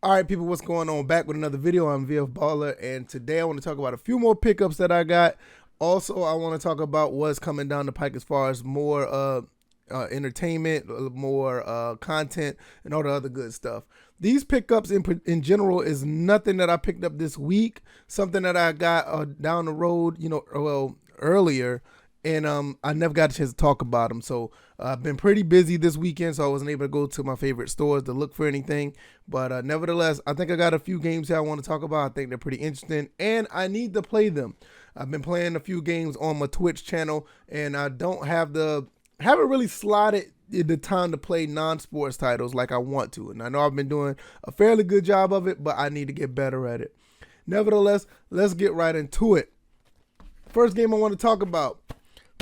All right, people, what's going on? Back with another video. I'm VF Baller, and today I want to talk about a few more pickups that I got. Also, I want to talk about what's coming down the pike as far as more entertainment, more content, and all the other good stuff. These pickups in general is nothing that I picked up this week, something that I got down the road, earlier, and I never got a chance to talk about them. So I've been pretty busy this weekend, so I wasn't able to go to my favorite stores to look for anything. But nevertheless, I think I got a few games here I want to talk about. I think they're pretty interesting, and I need to play them. I've been playing a few games on my Twitch channel, and I haven't really slotted the time to play non-sports titles like I want to. And I know I've been doing a fairly good job of it, but I need to get better at it. Nevertheless, let's get right into it. First game I want to talk about.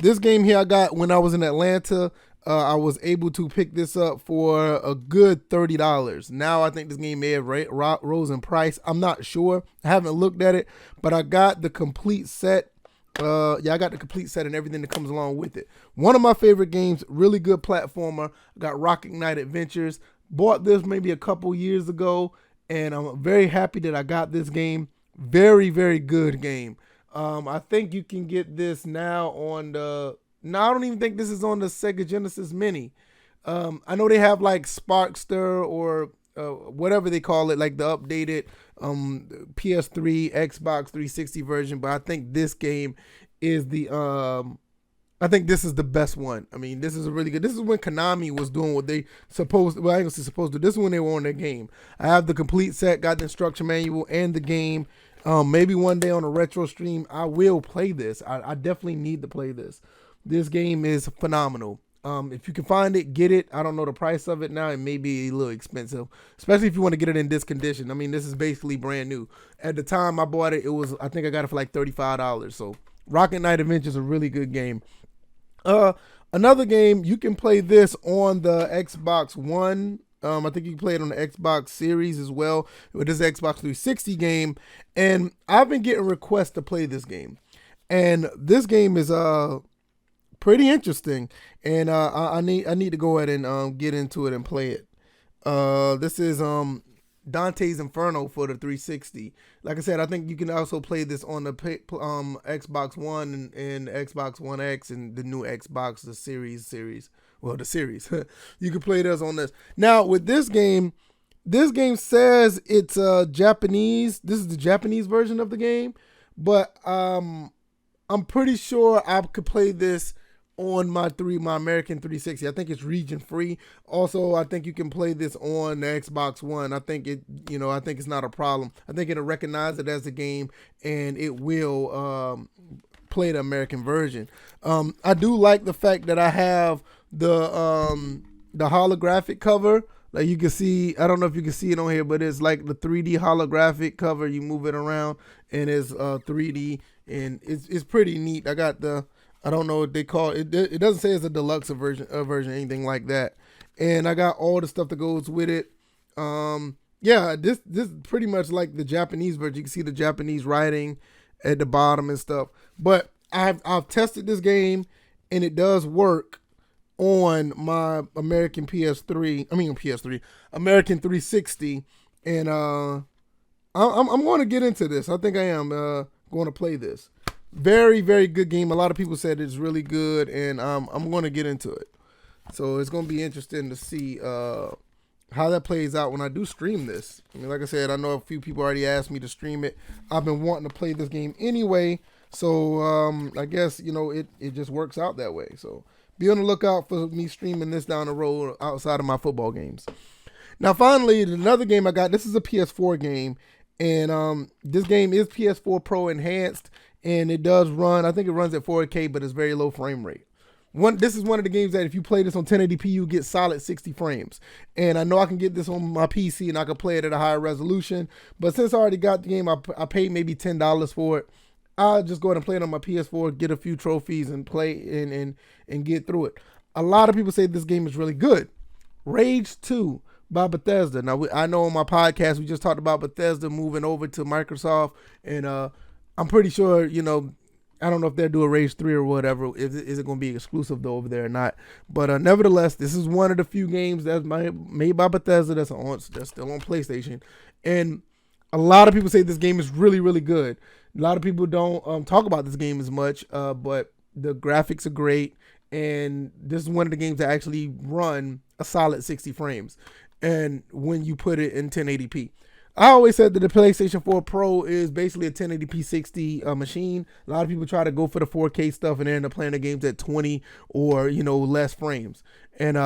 This game here I got when I was in Atlanta. I was able to pick this up for a good $30. Now I think this game may have rose in price. I'm not sure. I haven't looked at it, but I got the complete set. I got the complete set and everything that comes along with it. One of my favorite games, really good platformer. I got Rocket Knight Adventures. Bought this maybe a couple years ago, and I'm very happy that I got this game. Very, very good game. I think you can get this now on the... No, I don't even think this is on the Sega Genesis Mini. I know they have like Sparkster or whatever they call it, like the updated PS3, Xbox 360 version, but I think this game is I think this is the best one. I mean, this is a really good... This is when Konami was doing what they supposed... Well, I ain't gonna say supposed to. This is when they were on their game. I have the complete set, got the instruction manual and the game. Maybe one day on a retro stream, I will play this. I definitely need to play this. This game is phenomenal. If you can find it, get it. I don't know the price of it now. It may be a little expensive, especially if you want to get it in this condition. I mean, this is basically brand new. At the time I bought it, I think I got it for like $35. So Rocket Knight Adventures is a really good game. Another game, you can play this on the Xbox One. I think you can play it on the Xbox Series as well with this Xbox 360 game. And I've been getting requests to play this game. And this game is pretty interesting. And I need to go ahead and get into it and play it. This is Dante's Inferno for the 360. Like I said, I think you can also play this on the Xbox One and Xbox One X and the new Xbox, the series. Well, the series. You can play this on this. Now, with this game says it's Japanese. This is the Japanese version of the game, but I'm pretty sure I could play this on my American 360. I think it's region free. Also, I think you can play this on the Xbox One. I think it's not a problem. I think it'll recognize it as a game and it will play the American version. I do like the fact that I have the holographic cover. Like you can see, I don't know if you can see it on here, but it's like the 3D holographic cover. You move it around and it's 3D and it's pretty neat. I got I don't know what they call it. It doesn't say it's a deluxe version, anything like that. And I got all the stuff that goes with it. Yeah, this is pretty much like the Japanese version. You can see the Japanese writing at the bottom and stuff. But I've tested this game and it does work on my American American 360. And I'm going to get into this. I think I am going to play this. Very, very good game. A lot of people said it's really good, and I'm going to get into it. So it's going to be interesting to see how that plays out when I do stream this. I mean, like I said, I know a few people already asked me to stream it. I've been wanting to play this game anyway, so I guess, it just works out that way. So be on the lookout for me streaming this down the road outside of my football games. Now, finally, another game I got. This is a PS4 game, and this game is PS4 Pro Enhanced. And it does run, I think it runs at 4K, but it's very low frame rate. This is one of the games that if you play this on 1080p, you get solid 60 frames. And I know I can get this on my PC and I can play it at a higher resolution. But since I already got the game, I paid maybe $10 for it. I'll just go ahead and play it on my PS4, get a few trophies and play and get through it. A lot of people say this game is really good. Rage 2 by Bethesda. Now, I know on my podcast, we just talked about Bethesda moving over to Microsoft, and I'm pretty sure, I don't know if they'll do a Rage 3 or whatever. Is it going to be exclusive though over there or not? But nevertheless, this is one of the few games that's made by Bethesda that's still on PlayStation. And a lot of people say this game is really, really good. A lot of people don't talk about this game as much, but the graphics are great. And this is one of the games that actually run a solid 60 frames. And when you put it in 1080p. I always said that the PlayStation 4 Pro is basically a 1080p 60 machine. A lot of people try to go for the 4K stuff and they end up playing the games at 20 or, less frames. And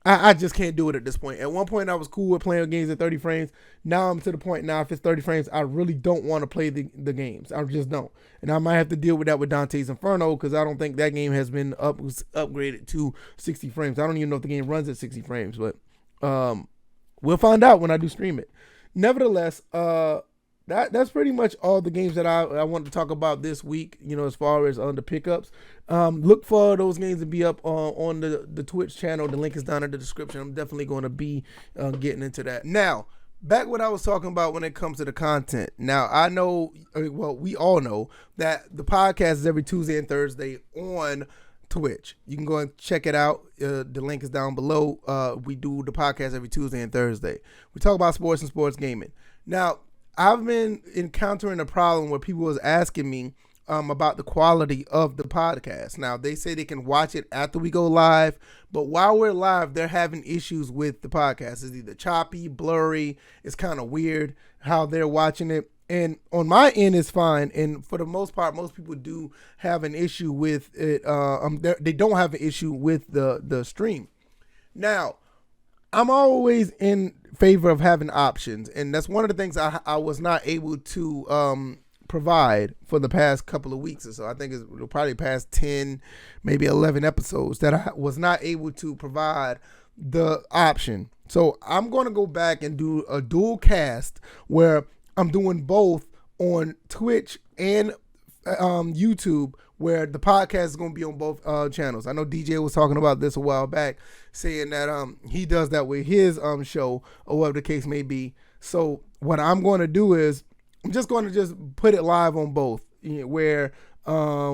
I just can't do it at this point. At one point, I was cool with playing games at 30 frames. Now I'm to the point now, if it's 30 frames, I really don't want to play the games. I just don't. And I might have to deal with that with Dante's Inferno because I don't think that game has been upgraded to 60 frames. I don't even know if the game runs at 60 frames, but we'll find out when I do stream it. Nevertheless, that's pretty much all the games that I want to talk about this week, as far as the pickups. Look for those games to be up on the Twitch channel. The link is down in the description. I'm definitely going to be getting into that. Now, back what I was talking about when it comes to the content. Now, I know, we all know that the podcast is every Tuesday and Thursday on Twitch. You can go and check it out. The link is down below. We do the podcast every Tuesday and Thursday. We talk about sports and sports gaming. Now, I've been encountering a problem where people was asking me about the quality of the podcast. Now, they say they can watch it after we go live, but while we're live, they're having issues with the podcast. It's either choppy, blurry. It's kind of weird how they're watching it. And on my end, it's fine. And for the most part, most people do have an issue with it. They don't have an issue with the stream. Now, I'm always in favor of having options. And that's one of the things I was not able to provide for the past couple of weeks or so. I think it's probably past 10, maybe 11 episodes that I was not able to provide the option. So I'm going to go back and do a dual cast where I'm doing both on Twitch and YouTube, where the podcast is going to be on both channels. I know DJ was talking about this a while back, saying that he does that with his show or whatever the case may be. So what I'm going to do is I'm just going to put it live on both, where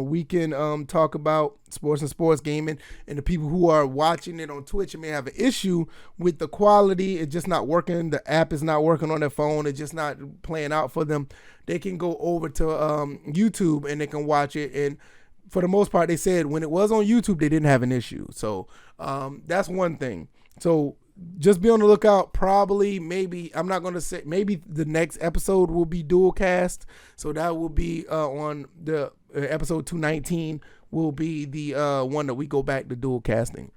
we can talk about sports and sports gaming, and the people who are watching it on Twitch and may have an issue with the quality, it's just not working, the app is not working on their phone, it's just not playing out for them, they can go over to YouTube and they can watch it. And for the most part, they said when it was on YouTube, they didn't have an issue. So that's one thing. So just be on the lookout. Probably, maybe, I'm not going to say, maybe the next episode will be dual cast. So that will be on the episode 219 will be the one that we go back to dual casting.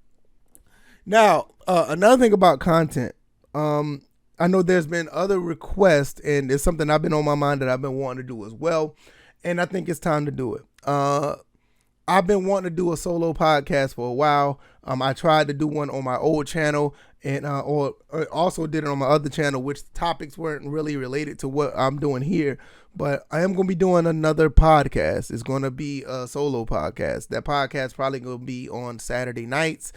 Now, another thing about content, I know there's been other requests, and it's something I've been on my mind that I've been wanting to do as well. And I think it's time to do it. I've been wanting to do a solo podcast for a while. I tried to do one on my old channel, and or also did it on my other channel, which topics weren't really related to what I'm doing here. But I am going to be doing another podcast. It's going to be a solo podcast. That podcast probably going to be on Saturday nights,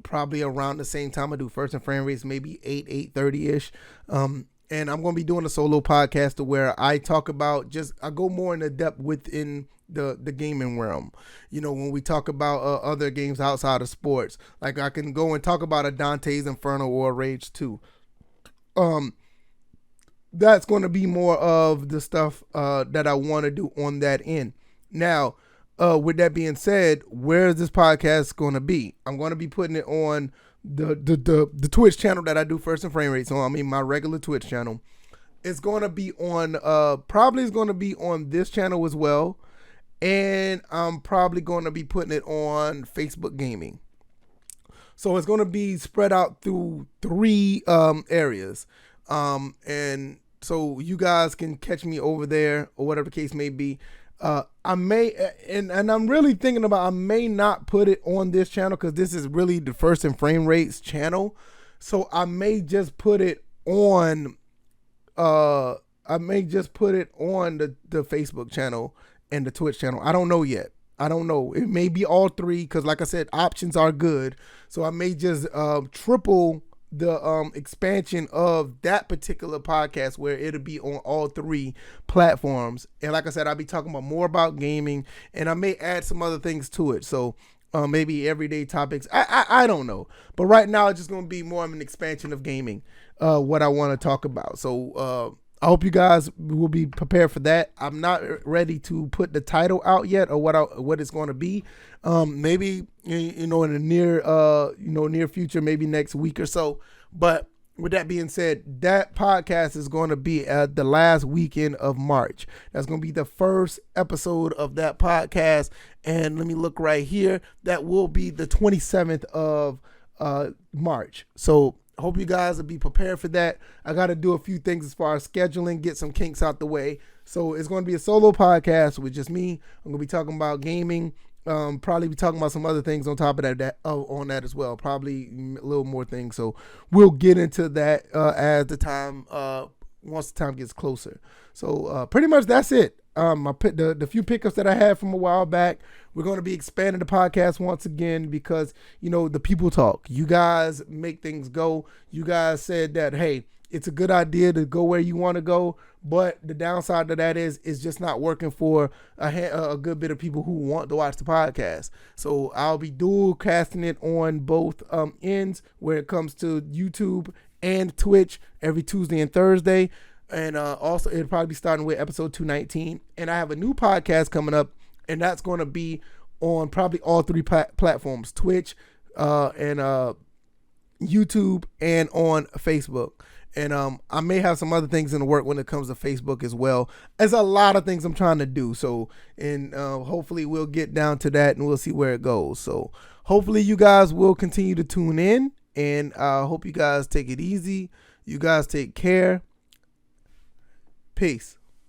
probably around the same time I do First and Frame Rates, maybe 8:30ish. And I'm going to be doing a solo podcast to where I talk about I go more into depth within the gaming realm. When we talk about other games outside of sports, like I can go and talk about a Dante's Inferno or a Rage 2. That's going to be more of the stuff that I want to do on that end. Now, with that being said, where is this podcast going to be? I'm going to be putting it on the Twitch channel that I do First and Frame Rates on. I mean, my regular Twitch channel. It's going to be on, probably is going to be on this channel as well. And I'm probably going to be putting it on Facebook Gaming. So it's going to be spread out through 3 areas. And so you guys can catch me over there or whatever the case may be. I may, and I'm really thinking about, I may not put it on this channel because this is really the First and Frame Rates channel. So I may just put it on, the Facebook channel and the Twitch channel. I don't know yet. I don't know. It may be all 3 because, like I said, options are good. So I may just triple the expansion of that particular podcast where it'll be on all 3 platforms. And like I said, I'll be talking more about gaming, and I may add some other things to it. So maybe everyday topics. I don't know. But right now it's just going to be more of an expansion of gaming, what I want to talk about. So I hope you guys will be prepared for that. I'm not ready to put the title out yet or what it's going to be. Maybe in the near future, maybe next week or so. But with that being said, that podcast is going to be at the last weekend of March. That's going to be the first episode of that podcast. And let me look right here. That will be the 27th of March. So hope you guys will be prepared for that. I got to do a few things as far as scheduling, get some kinks out the way. So it's going to be a solo podcast with just me. I'm going to be talking about gaming. Probably be talking about some other things on top of that on that as well. Probably a little more things. So we'll get into that as the time once the time gets closer. So pretty much that's it. I put the few pickups that I had from a while back. We're going to be expanding the podcast once again because the people talk. You guys make things go. You guys said that, hey, it's a good idea to go where you want to go, but the downside to that is it's just not working for a good bit of people who want to watch the podcast. So I'll be dual casting it on both ends where it comes to YouTube and Twitch every Tuesday and Thursday. And also it'll probably be starting with episode 219. And I have a new podcast coming up, and that's going to be on probably all 3 platforms, Twitch and YouTube and on Facebook. And I may have some other things in the work when it comes to Facebook as well. There's a lot of things I'm trying to do. So, and hopefully we'll get down to that and we'll see where it goes. So hopefully you guys will continue to tune in, and I hope you guys take it easy. You guys take care. Peace.